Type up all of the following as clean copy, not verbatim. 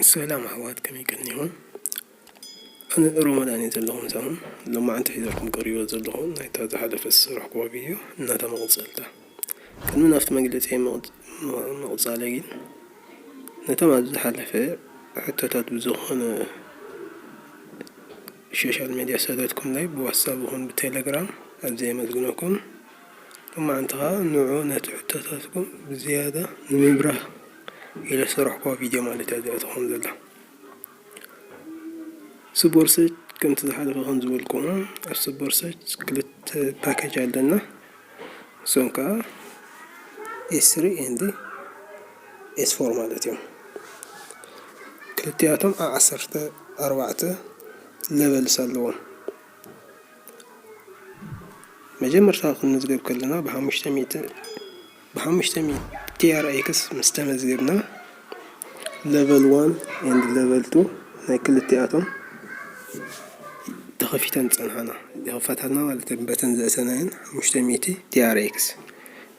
السلام أحوات كم يكنيهم أنا رمضان يزلهم سهم لما أنت حذركم قريبا يزلهم نايت هذا حدث السرح قوابيه ناتا مغزلته كان من أفت مجلسين مغزالين ناتا ما زحلفه حتى تتبزخون السوشيال ميديا سادتكم لي بواتسابهم بالتليجرام زي ما تقولكم ثم انتهى نوعون تحتاتكم بزيادة نمبره إلى سرح قوى فيديو مالتي أداتهم ذلا سبورسج كنت تحدث عن زولكم السبورسج كلت باكج عندنا سونكا S3 عندي S4 مالتهم كلتياتهم 14 ليفل سالون مجمر تاخذ نزقب كلنا بحمشتميت TRX مستمزقبنا ليفل 1 and level 2 هاي كلتياتهم تخفيتان تصنحنا يغفتنا مالتي بتنزل سنين مشتميتي TRX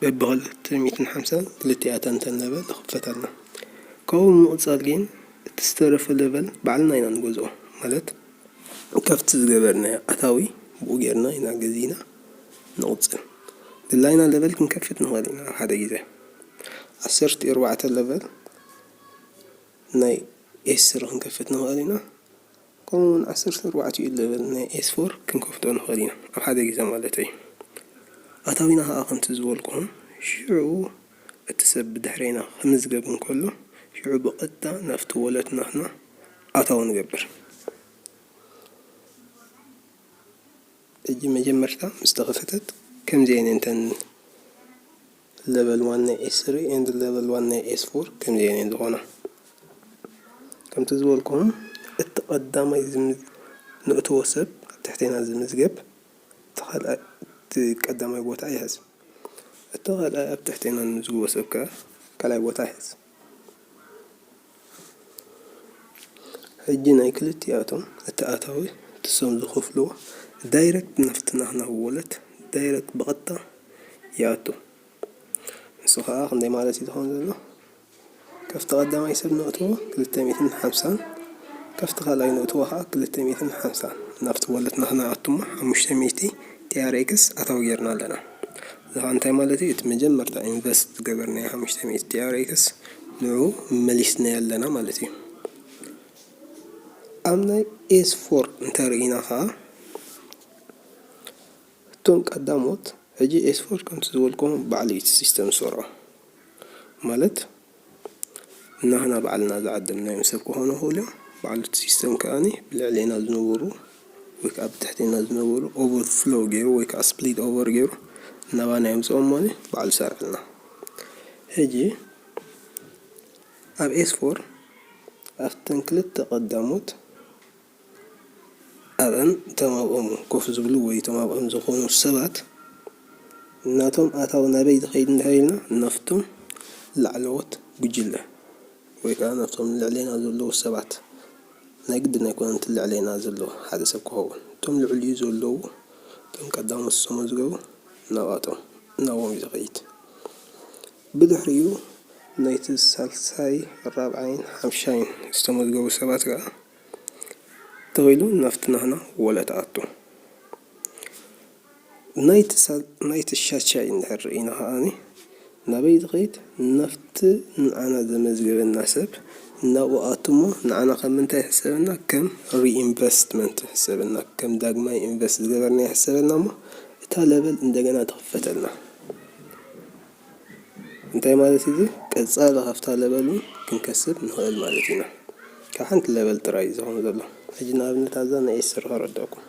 ببغل تميتن حمسة كلتياتان تنلبل تخفتنا كون مؤتصالين تسترف الليفل بعلنا ينا نقوزو مالت كفت زقبرنا أتاوي بوغيرنا ينا قزينا نوصل دلاينا الليفل كن كفت نغالينا هذا جيزة أسرت إرواعة الليفل ناي S3 كن كفت نغالينا كون أسرت إرواعة الليفل ناي S4 كن كفت نغالينا هذا جيزة مالتي أتاوينا ها أخن تزولكم شعو التسبب دحرينا خمس قبن كله شعو بقتا نفت ولتنا هنا أتاو نقبر اجي مجمرتا مستغفتت كم زين انتن level 1 S3 and level 1 S4 كم زين عندهنا كم تزولكم التقدم يزم نقطة وسب تحتنا زمزقب تخل تقدم يبوت عيهز التغل أب تحتنا نزقو وسبك كلا يبوت عيهز هجينا يكلتياتهم التأتاوي تسوم زخفلو دايركت نفتنا هنا ولت دايركت بغطة ياتو نسوها آخر دي مالتي دخون ذلو كفت قدام يسب نقطوه كلتا ميتن حمسان كفت غالاي نقطوها كلتا ميتن حمسان نفت ولتنا هنا عطمة مشتميتي TRX أتوغيرنا لنا ذا انتي مالتي اتمجمر تا انفست قبرناها مشتميتي TRX نوعو مليسنا لنا مالتي أمنا S4 انتاريناها تون قداموت هجي S4 كنت تزولكم بعلية السيستم سرعة مالت هنا بعلنا ذا عدمنا يمسكو هنا هولا بعلية السيستم كاني بالعلينا زنورو ويك أب تحتينا زنورو over flow جيرو ويك split over جيرو نبانا يمسكو ماني بعل سرعنا هجي أب S4 أفتن كلت تقداموت أبن تمام كوف زبلوي تمام زخون السبات ناتهم أتوا نبيد خيدن هايلنا نفتم لعلوت بجلة ويكان نفتم لعلينا زلوا السبات نقدر نكون أنت اللي علينا زلوا هذا سبكه تم العلي زلوا تم قدام السماء زلوا نواتهم نوام يزغيت بدحريو نيت السالساي الرابعين حمشين استمد جو سبات قا تغيلو نفتنا هنا ولا تعطو نايت الشاشة إنهر هاني نبيد غيت نفت نعنا زمزقب الناسب نواتمو نعنا خمنتا يحسبنا كم reinvestment حسبنا كم داقما invest قبرنا يحسبنا مو تالبل اندقنا تغفتلنا انتاي مالتي دي كالصالة غفتا لبلو كنكسب نهوال مالتينا كحنت اللبل ترايز هون دلو هجينا بنتازانا يسر غردوكم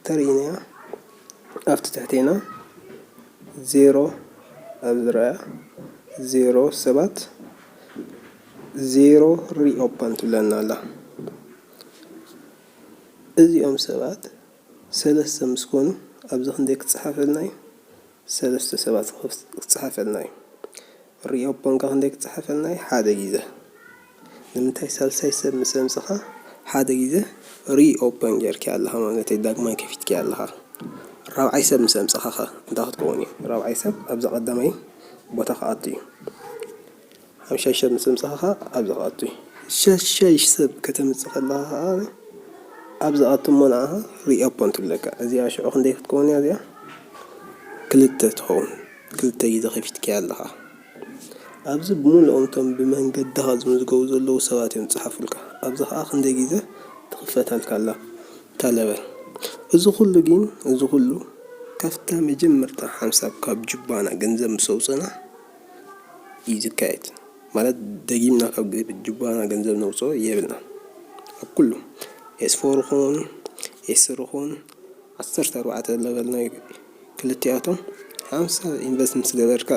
ترينا أفتح تحتينا 0 أزرع 0 سبت 0 ري أوبن تلنا لا إذا يوم سبت سلسة مسكون أبزخ ديك تصحف لناي سلسة سبت تصحف لناي ري أوبن كان ديك تصحف لناي حدا جيزة نمتاي سلسة يسب مسمسخة حدا جيزة ري أوبن جركي علىها ما نتي داك ما كيفتكي علىها راب عيسب مسمسخة داخل كوني راب عيسب أبزق قدامي بوتاخ أطي همشي شب مسمسخة أبزق أطي ሻሽ ሰብ ከተምጽእ ከለኻ ኣብዚ ኣቶም መናዓ ሪኦፖንት ለካ እዚኣ ሽዑ ክንደይ ክትከውን እያ እዚኣ ክልተ ትኸውን ክልተ ግዜ ከፊትካ ኣለኻ ኣብዚ ብምልኦም እቶም ብመንገድኻ ዝምዝገቡ ዘለዉ ሰባት እዮም ዝፅሓፉልካ ኣብዚ ከዓ ክንደይ ግዜ ትኽፈተልካ ኣላ ተለበል እዚ ኩሉ ግን እዚ ኩሉ ካፍታ መጀመርታ ሓንሳብ ካብ ጅባና ገንዘብ ምስ ኣውፅና እዩ ዝካየድ ማለት ደጊምና ካብ ጅባና ገንዘብ ነውፅኦ የብልና ኣብ ኩሉ ኤስ4 ይኹን ኤስ3 ይኹን 14 ለበል ናይ ክልቲኣቶም 50 ኢንቨስት ምስ ገበርካ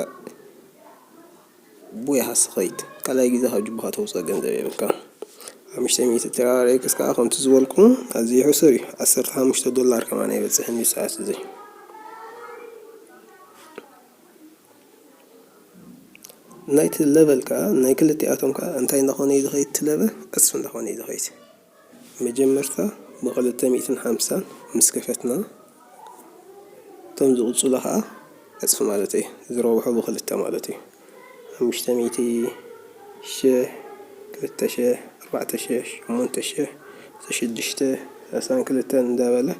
ቦያ ሃስኸይድ ካልኣይ ግዜ ካብ ጅባኻ ተውፅኦ ገንዘብ የብልካ 500 ቴራር ኤክስ ከዓ ከምቲ ዝበልኩም ኣዝዩ ሕሱር እዩ $15 ከማና ይበፅሕን እዩ ሰዓት እዚ ናይቲ ለቨል ከዓ ናይ ክልቲኣቶም ከዓ እንታይ እንዳኾነ እዩ ዝኸይድ እቲ ለቨል ዕፅፊ እንዳኾነ እዩ ዝኸይድ መጀመርታ ብ250 ምስ ከፈትና እቶም ዝቕፅሉ ከዓ ዕፅፊ ማለት እዩ ዝረብሑ ብክልተ ማለት እዩ 500 1000 2000 4000 8000 632 እንዳበለ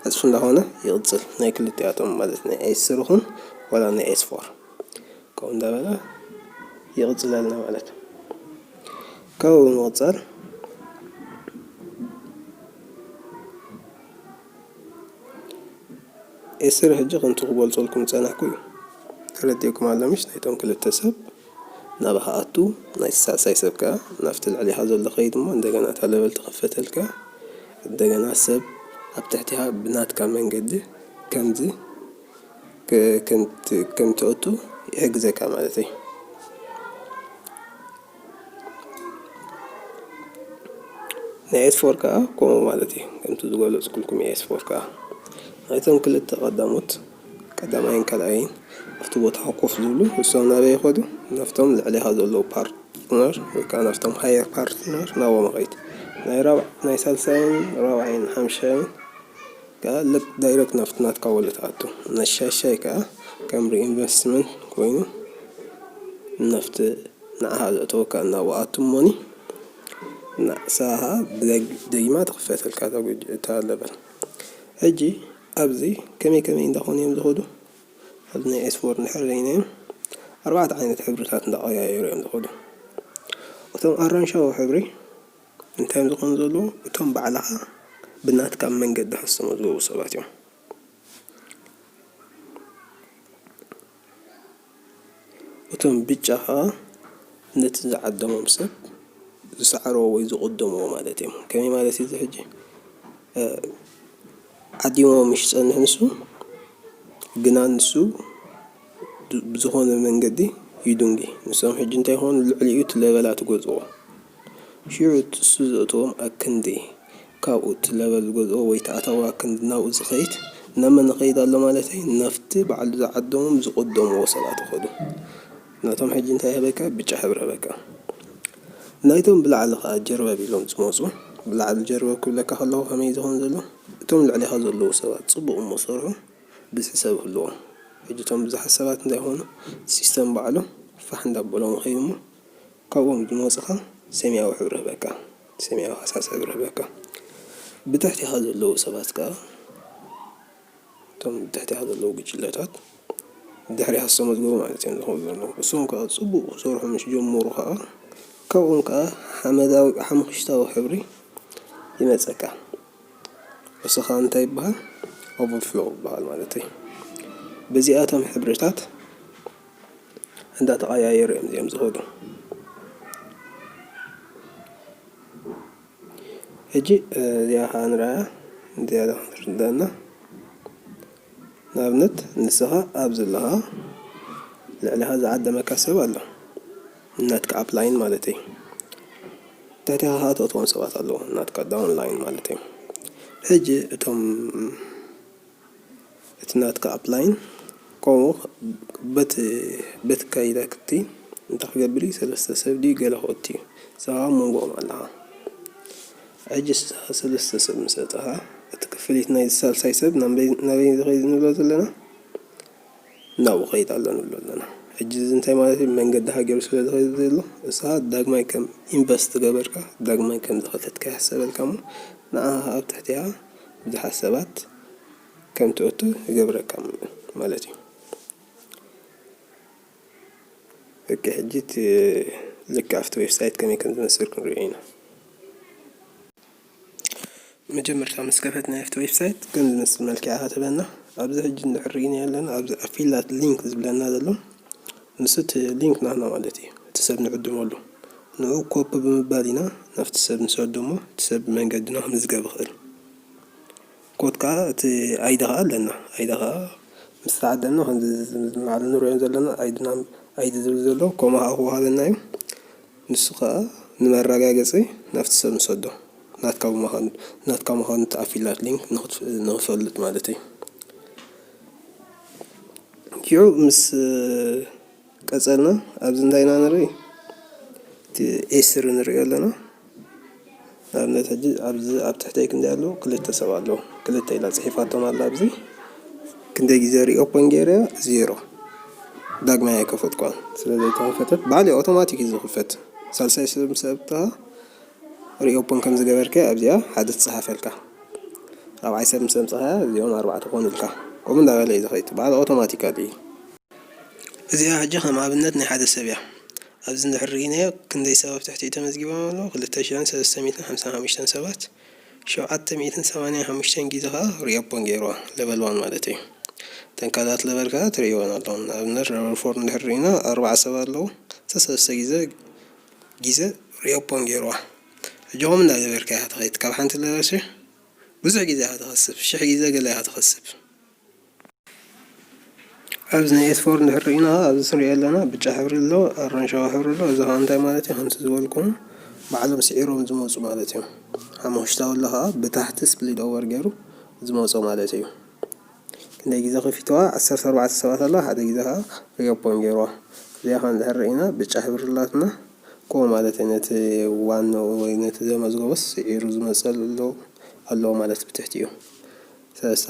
ዕፅፊ እንዳኾነ ይቕፅል ናይ ክልቲኣቶም ማለት ናይ ኤስ3 ይኹን ወላ ናይ ኤስ4 ከምኡ እንዳበለ ይቕፅለልና ማለት ካብኡ ንቕፀል ኤስ3 ሕጂ ከምቲ ክገልፀልኩም ዝፀናሕኩ እዩ ተረዲእኩም ኣሎ ምሽ ናይቶም ክልተ ሰብ ናባኻ ኣቱ ናይ ሳልሳይ ሰብ ከዓ ናብቲ ልዕሊኻ ዘሎ ኸይድ እሞ እንደገና እታ ለበል ተኸፈተልካ እንደገና ሰብ ኣብ ትሕቲኻ ብናትካ መንገዲ ከምዚ ከም ትእቱ ይሕግዘካ ማለት እዩ ናይ ኤስ4 ከዓ ከምኡ ማለት እዩ ከምቲ ዝገለፅኩልኩም ኤስ4 ከዓ ናይቶም ክልተ ቀዳሞት ቀዳማይን ካልኣይን ኣብቲ ቦታ ኮፍ ዝብሉ እሶም ናበይ ይኸዱ ናፍቶም ልዕሊኻ ዘለዉ ፓርትነር ወይ ከዓ ናፍቶም ሃየር ፓርትነር ናብኦም ኸይድ ናይ ሳልሳይን ራብዓይን ሓምሻይን ከዓ ልክ ዳይሬክት ናፍቲ ናትካ ወለ ተኣቱ ናይ ሻሻይ ከዓ ከም ሪኢንቨስትመንት ኮይኑ ናፍቲ ንዓኻ ዘእተወካ እናብኡ ኣቱ እሞኒ ንሳኻ ብደጊማ ትኽፈተልካ እታ ለበል ሕጂ ኣብዚ ከመይ እንዳኾኑ እዮም ዝኸዱ ኣብዚ ናይ ኤስ4 እንድሕር ለይናዮም 4 ዓይነት ሕብርታት እንዳቐያየሩ እዮም ዝኸዱ እቶም ኣራንሻዊ ሕብሪ እንታይ እዮም ዝኾኑ ዘለዉ እቶም ባዕልኻ ብናትካ መንገዲ ሓሰሞ ዝገቡ ሰባት እዮም እቶም ብጫ ከዓ ነቲ ዝዓደሞም ሰብ ዝሰዓረዎ ወይ ዝቕደምዎ ማለት እዮም ከመይ ማለት እዩ ሕጂ ዓዲሞ ምሽ ፀንሕ ንሱ ግና ንሱ ብዝኾነ መንገዲ ይዱንጊ ንሶም ሕጂ እንታይ ይኾኑ ልዕሊኡ እቲ ለበላት ገዝኦ ሽዑ እሱ ዘእትዎም ኣክንዲ ካብኡ እቲ ለበል ገዝኦ ወይ ተኣታዊ ኣክንዲ ናብኡ ዝኸይድ ነመን ኸይድ ኣሎ ማለት እዩ ናፍቲ በዓል ዝዓደሞም ዝቕደምዎ ሰባት ይኸዱ ናቶም ሕጂ እንታይ ይህበካ ብጫ ሕብሪ ይህበካ ናይቶም ብላዕሊ ከዓ ጀርበብ ኢሎም ዝመፁ ብላዕሊ ጀርበብ ክብለካ ከለኹ ከመይ ዝኾን ዘሎ እቶም ልዕሊኻ ዘለዉ ሰባት ፅቡቕ እሞ ሰርሑ ብዙሕ ሰብ ይህልዎም ሕጂ እቶም ብዙሓት ሰባት እንታይ ይኾኑ ሲስተም ባዕሎም ፋሕ እንዳበሎም ኸይዱ እሞ ካብኦም ዝመፅኻ ሰማያዊ ሕብሪ ይህበካ ሰማያዊ ሃሳስ ሕብሪ ይህበካ ብትሕቲኻ ዘለዉ ሰባት ከዓ እቶም ብትሕቲኻ ዘለዉ ጉጅለታት ድሕሪ ሃሰሞ ዝገቡ ማለት እዮም ዝኸዱ ዘለዉ እሶም ከዓ ፅቡቕ ሰርሑ ምስ ጀመሩ ከዓ ካብኦም ከዓ ሓመዳዊ ሓሙኽሽታዊ ሕብሪ ይመፀካ እስኻ እንታይ ይበሃል ኦቨርፍሎ ይበሃል ማለት እዩ በዚኣቶም ሕብርታት እንዳተቐያየሩ እዮም እዚኦም ዝኸዱ ሕጂ እዚኣ ከዓ ንርኣያ እንቲኣ ትርዳእና ንኣብነት ንስኻ ኣብ ዘለኻ ልዕሊኻ ዝዓደመካ ሰብ ኣሎ እናትካ ኣፕላይን ማለት እዩ ትሕቲኻ ከዓ ተእትዎም ሰባት ኣለዉ እናትካ ዳውንላይን ማለት እዩ ሕጂ እቶም እቲ ናትካ ኣፕላይን ከምኡ በቲ ካይዳ ክቲ እንታይ ክገብር እዩ ሰለስተ ሰብ ድዩ ገለ ክእቱ እዩ ንስኻ ኣብ መንጎኦም ኣለኻ ሕጂ ሰለስተ ሰብ ምስ እተኻ እቲ ክፍሊት ናይ ሳልሳይ ሰብ ናበይ ዝኸይድ ንብሎ ዘለና ናብኡ ኸይድ ኣሎ ንብሎ ኣለና እጅዝ እንታይ ማለት መንገዲ ሃገር ስለ ዝኸይድ ዘሎ እሳ ዳግማይ ከም ኢንቨስት ገበርካ ዳግማይ ከም ዝኸተትካ ያሰበልካ ሞ ንኣኻ ኣብ ትሕቲኣ ብዙሓት ሰባት ከም ትእቱ ይገብረካ ማለት እዩ። በቃ ሕጂት ልክ ኣብቲ ዌብሳይት ከመይ ከም ዝመስል ክንሪኦ ኢና። መጀመርታ ምስ ከፈትና ኣብቲ ዌብሳይት ከም ዝመስል መልክዕ ከተበና ኣብዚ ሕጂ እንድሕርኢና ኣለና ኣብዚ ኣፊላት ሊንክ ዝብለና ዘሎ ንስቲ ሊንክ ናትና ማለት እዩ። እቲ ሰብ ንዕድመሉ ንዑ ኮፒ ብምባል ኢና ናብቲ ሰብ ንሰዶ ሞ እቲ ሰብ ብመንገድና ምዝገብ ይኽእል። ኮድ ከዓ እቲ ኣይዲ ከዓ ኣለና ኣይዲ ከዓ ምስ ተዓደልና ከምዚ ባዕሉ ንሪኦ ዘለና ኣይዲ ዝብል ዘሎ ከምኡ ከዓ ክወሃበና እዩ። ንሱ ከዓ ንመረጋገፂ ናብቲ ሰብ ንሰዶ ናትካ ምዃኑ እቲ ኣፊላት ሊንክ ንኽፈልጥ ማለት እዩ። ኪዑ ምስ ቀፀልና ኣብዚ እንታይና ንርኢ እቲ ኤስር ንሪኦ ኣለና። ንኣብነት ሕጂ ኣብዚ ኣብ ትሕተይ ክንደይ ኣለዉ ክልተ ሰብ ኣለዉ ክልተ ኢላ ፅሒፋቶም ኣላ ኣብዚ ክንደይ ግዜ ሪኦፖን ገይረያ 0 ዳግማይ ኣይከፈትኳን ስለዘይተኸፈተት ባዕሉ ኣውቶማቲክ እዩ ዝኽፈት። ሳልሳይ ሰብ ምሰብትኻ ሪኦፖን ከም ዝገበርከ ኣብዚኣ ሓደ ትፅሓፈልካ 4ይ ሰብ ምስ ኣምፅኻያ እዚኦም 4 ክኾኑልካ ከምኡ እንዳበለ እዩ ዝኸይድ ባዕሉ ኣውቶማቲካሊ እዩ። እዚኣ ሕጂ ከም ኣብነት ናይ ሓደ ሰብ እያ። ኣብዚ እንድሕርኢናዮ ክንደይ ሰብ ኣብ ትሕቲኡ ተመዝጊቦም ኣለዉ 2355 ሰባት 785 ግዜ ከዓ ሪኦፖን ገይርዋ ለቨል 1 ማለት እዩ። ተንካላት ለቨል ከዓ ትሪእዎን ኣለዉ። ንኣብነት ለቨል 4 እንድሕርኢና 40 ሰብ ኣለዉ 3 ግዜ ሪኦፖን ገይርዋ። ሕጂ ከምኡ እንዳገበርካ ኢኻ ትኸይድ ካብ ሓንቲ ለቨል ብዙሕ ግዜ ኢኻ ትኸስብ 1000 ግዜ ገለ ኢኻ ትኸስብ። ኣብዚ ናይ ኤስ4 እንድሕርኢና ኣብዚ ንሪኦ ኣለና ብጫ ሕብሪ ኣሎ ኣራንሻዊ ሕብሪ ኣሎ። እዚ ከዓ እንታይ ማለት እዩ ከምቲ ዝበልኩም ባዕሎም ስዒሮም ዝመፁ ማለት እዮም። ሓሙሽተ ኣሎ ከዓ ብታሕቲ ስፕሊድ ኦቨር ገይሩ ዝመፁ ማለት እዩ። ክንደይ ግዜ ከፊትዋ 14 ሰባት ኣለዋ ሓደ ግዜ ከዓ ሪኦፖን ገይርዋ። እዚኣ ከዓ እንድሕርኢና ብጫ ሕብሪ ኣላትና ከምኡ ማለት እዩ ነቲ ዋና ወይ ነቲ ዘመዝገቦስ ስዒሩ ዝመፀሉ ኣለዎ ማለት ብትሕቲኡ። ሰለስተ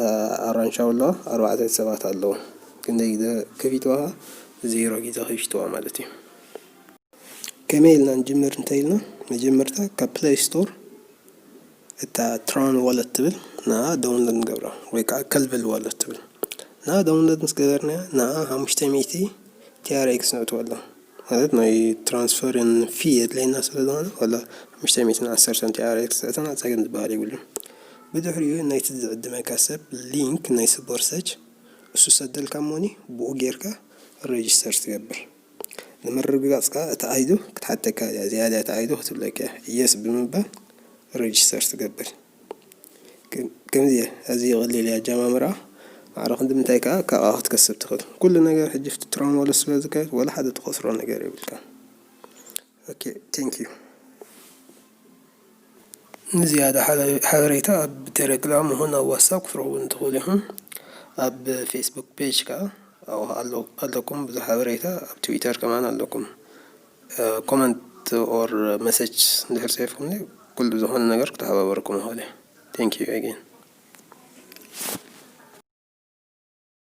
ኣራንሻዊ ኣለዋ 4 ሰባት ኣለዉ ክንደይ ግዜ ከፊትዋ 0 ግዜ ከፊትዋ ማለት እዩ። ከመይ ኢልና ንጅምር እንታይ ኢልና መጀመርታ ካብ ፕሌይ ስቶር እታ ትሮን ዋሌት ትብል ንኣ ዳውንሎድ ንገብራ ወይ ከዓ ከልብል ዋሌት ትብል ንኣ ዳውንሎድ ምስ ገበርናያ ንኣ 500 TRX ነእትወላ ማለት ናይ ትራንስፈርን ፊ የድለየና ስለዝኾነ ዋላ 510 TRX እተና ፀገም ዝበሃል የብሉን። ብድሕሪኡ ናይቲ ዝዕድመካ ሰብ ሊንክ ናይ ስፖርሰጅ እሱ ሰደልካ ሞኒ ብኡ ጌርካ ሬጅስተር ትገብር። ንምርግጋፅ ከዓ እቲ ኣይዱ ክትሓተካ ዝያዳ እቲ ኣይዱ ክትብለካ የስ ብምባል ሬጅስተር ትገብር። ከምዚ ኣዝዩ ቀሊል እያ ኣጀማምራ ማዕረኽ ንምንታይ ከዓ ካብኣ ክትከስብ ትኽእል ኩሉ ነገር ሕጂ ፍቲ ትሮን ዋሌት ስለ ዝካየድ ወላ ሓደ ትኸስሮ ነገር የብልካ። ኦኬ ቴንክ ዩ። ንዝያዳ ሓበሬታ ኣብ ቴሌግራም ይኹን ኣብ ዋትስኣፕ ክትረኽቡን ትኽእሉ ኢኹም። ኣብ ፌስቡክ ፔጅ ከዓ ኣለኩም ብዙሕ ሓበሬታ ኣብ ትዊተር ከማን ኣለኩም። ኮመንት ኦር መሰጅ እንድሕር ፅሒፍኩምኒ ኩሉ ዝኾነ ነገር ክትሓባበረኩም ይኽእል እየ። ቴንክ ዩ ኣጌን